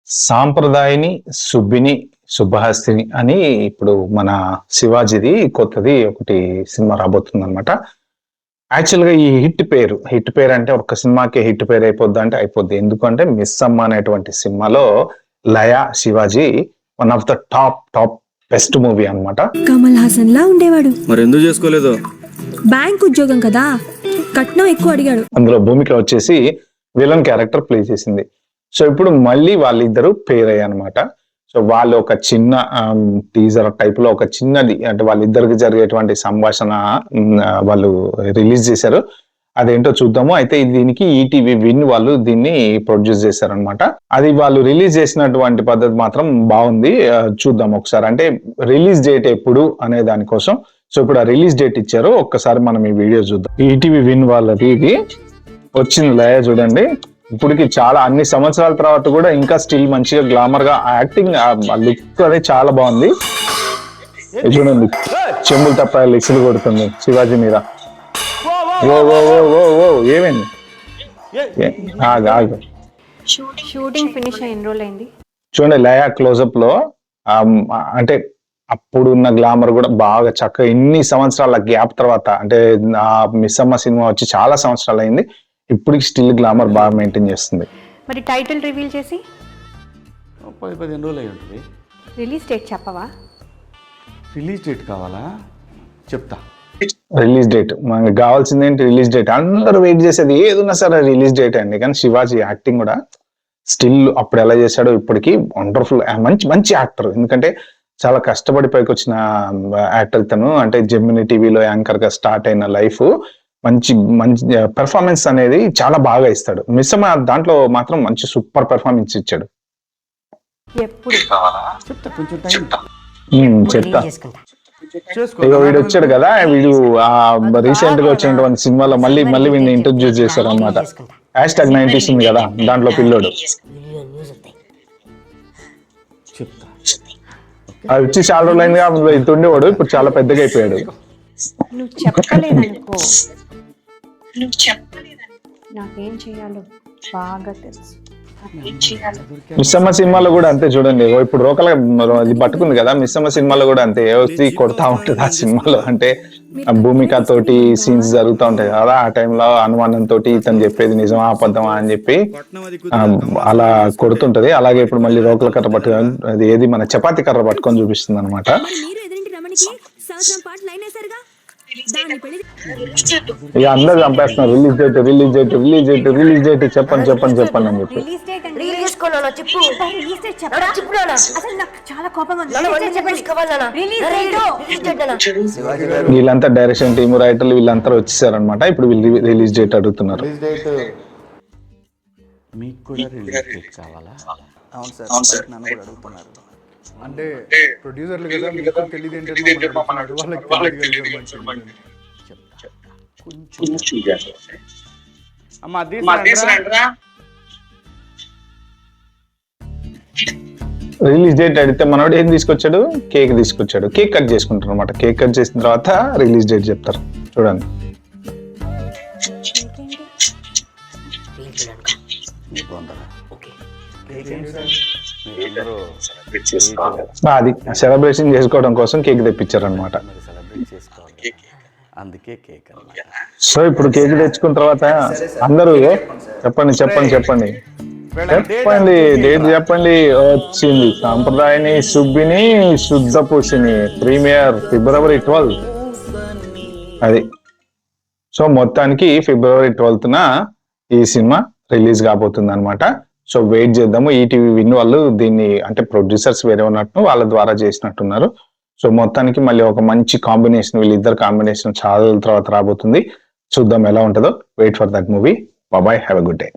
సాంప్రదాయని, సుబ్బిని, శుభహస్తిని అని ఇప్పుడు మన శివాజీది కొత్తది ఒకటి సినిమా రాబోతుందనమాట. యాక్చువల్‌గా ఈ హిట్ పేరు అంటే ఒక్క సినిమాకే హిట్ పేరు అయిపోద్దా అంటే అయిపోద్ది. ఎందుకంటే 'మిస్ అమ్మ' అనేటువంటి సినిమాలో Laya, Shivaji one of the top best movie అన్నమాట. కమల్ హాసన్ లా ఉండేవాడు. మరెందుకు చేసుకోలేదు? బ్యాంక్ ఉద్యోగం కదా, కట్నం ఎక్కువ అడిగాడు. అందులో భూమిక వచ్చేసి విలన్ క్యారెక్టర్ ప్లే చేసింది. సో ఇప్పుడు మళ్ళీ వాళ్ళిద్దరు పేర్ అయ్యారనమాట. సో వాళ్ళు ఒక చిన్న టీజర్ టైప్ లో ఒక చిన్నది అంటే వాళ్ళిద్దరికి జరిగేటువంటి సంభాషణ వాళ్ళు రిలీజ్ చేశారు. అదేంటో చూద్దాము. అయితే దీనికి ఈటీవీ విన్ వాళ్ళు దీన్ని ప్రొడ్యూస్ చేశారనమాట. అది వాళ్ళు రిలీజ్ చేసినటువంటి పద్ధతి మాత్రం బాగుంది. చూద్దాం ఒకసారి. అంటే రిలీజ్ డేట్ ఎప్పుడు అనే దానికోసం. సో ఇప్పుడు ఆ రిలీజ్ డేట్ ఇచ్చారు. ఒక్కసారి మనం ఈ వీడియో చూద్దాం. ఈటీవీ విన్ వాళ్ళది ఇది వచ్చింది లయ చూడండి. ఇప్పటికి చాలా అన్ని సంవత్సరాల తర్వాత కూడా ఇంకా స్టిల్ మంచిగా గ్లామర్ గా యాక్టింగ్ లుక్ అనేది చాలా బాగుంది. చూడండి చెంబులు తప్ప లెక్సులు కొడుతుంది శివాజీ మీద. ఓ ఓ ఓ ఓ ఓ ఏమైంది? ఆగు షూటింగ్ ఫినిష్ అయ్యి ఎన్ని రోజులు అయింది? చూడండి లయ క్లోజప్ లో అంటే అప్పుడున్న గ్లామర్ కూడా బాగా చక్కగా ఇన్ని సంవత్సరాల గ్యాప్ తర్వాత అంటే ఆ మిస్ అమ్మ సినిమా వచ్చి చాలా సంవత్సరాలు అయింది. ఇప్పటికి స్టిల్ గ్లామర్ బాగా మెయింటైన్ చేస్తుంది. మరి టైటిల్ రివీల్ చేసి 10-15 రోజులు అయి ఉంటుంది. రిలీజ్ డేట్ చెప్పవా? రిలీజ్ డేట్ కావాలా? చెప్తా. రిలీజ్ డేట్ మనకి కావాల్సింది ఏంటి? Release date. అందరూ వెయిట్ చేసేది ఏదున్నా సరే రిలీజ్ డేట్ అండి. కానీ శివాజీ యాక్టింగ్ కూడా స్టిల్ అప్పుడు ఎలా చేశాడో ఇప్పటికి వండర్ఫుల్. మంచి యాక్టర్. ఎందుకంటే చాలా కష్టపడి పైకి వచ్చిన యాక్టర్ తను. అంటే జెమిని టీవీలో యాంకర్ గా స్టార్ట్ అయిన లైఫ్ మంచి పెర్ఫార్మెన్స్ అనేది చాలా బాగా ఇస్తాడు. మిస్ అమ్మ దాంట్లో మాత్రం మంచి సూపర్ పెర్ఫార్మెన్స్ ఇచ్చాడు. ఎప్పుడు చెప్తా, కొంచెం టైం చెప్తా. ఇక వీడు వచ్చాడు కదా, వీడు రీసెంట్ గా వచ్చినటువంటి సినిమాలో మళ్ళీ వీడిని ఇంట్రొడ్యూస్ చేశారు అనమాట. #90s ఉంది కదా, దాంట్లో పిల్లోడు చెప్తా. అది వచ్చి చాలా రోజులైందిగా అందులో ఇంత ఉండేవాడు. ఇప్పుడు చాలా పెద్దగా అయిపోయాడు. నువ్వు చెప్పలేదనుకో, నాకేం చేయాలో బాగా తెలుసు. మిస్ అమ్మ సినిమాలో కూడా అంతే చూడండి. ఇప్పుడు రోకల ఇది పట్టుకుంది కదా, మిస్ అమ్మ సినిమాలో కూడా అంతే వచ్చి కొడతా ఉంటుంది ఆ సినిమాలో. అంటే భూమిక తోటి సీన్స్ జరుగుతూ ఉంటాయి కదా, ఆ టైంలో అనుమానంతో ఇతను చెప్పేది నిజమా అబద్ధమా అని చెప్పి అలా కొడుతుంటది. అలాగే ఇప్పుడు మళ్ళీ రోకల కర్ర పట్టుకొని అది ఏది మన చపాతి కర్ర పట్టుకొని చూపిస్తుంది అనమాట. ఇక అందరు చంపేస్తున్నారు రిలీజ్ డేట్ చెప్పండి అని చెప్పి. వీళ్ళంతా డైరెక్షన్ టీమ్ రైటర్లు వీళ్ళంతా వచ్చేసారు అనమాట. ఇప్పుడు వీళ్ళు రిలీజ్ డేట్ అడుగుతున్నారు. మీకు కూడా రిలీజ్ డేట్ కావాలా? అవును సార్, నన్ను కూడా అడుగుతున్నారు. అంటే ప్రొడ్యూసర్లు కదా, మీకు తెలియదు ఏంటంటే రిలీజ్ డేట్ అడిగితే మనోడు ఏం తీసుకొచ్చాడు? కేక్ తీసుకొచ్చాడు. కేక్ కట్ చేసుకుంటారు అనమాట. కేక్ కట్ చేసిన తర్వాత రిలీజ్ డేట్ చెప్తారు. చూడండి అది సెలబ్రేషన్ చేసుకోవడం కోసం కేక్ తెప్పించారు అనమాట. అందుకే కేక్. సో ఇప్పుడు కేక్ తెచ్చుకున్న తర్వాత అందరూ చెప్పండి డేట్ చెప్పండి. వచ్చింది సాంప్రదాయని, సుబ్బిని, శుద్ధ పూసిని ప్రీమియర్ February 12. అది సో మొత్తానికి February 12న ఈ సినిమా రిలీజ్ కాబోతుంది అనమాట. సో వెయిట్ చేద్దాము. ఈటీవీ విన్ వాళ్ళు దీన్ని అంటే ప్రొడ్యూసర్స్ వేరే ఉన్నట్టు వాళ్ళ ద్వారా చేసినట్టున్నారు. సో మొత్తానికి మళ్ళీ ఒక మంచి కాంబినేషన్, వీళ్ళిద్దరు కాంబినేషన్ చాలా తర్వాత రాబోతుంది. చూద్దాం ఎలా ఉంటుందో. Wait for that movie. Bye, have a good day.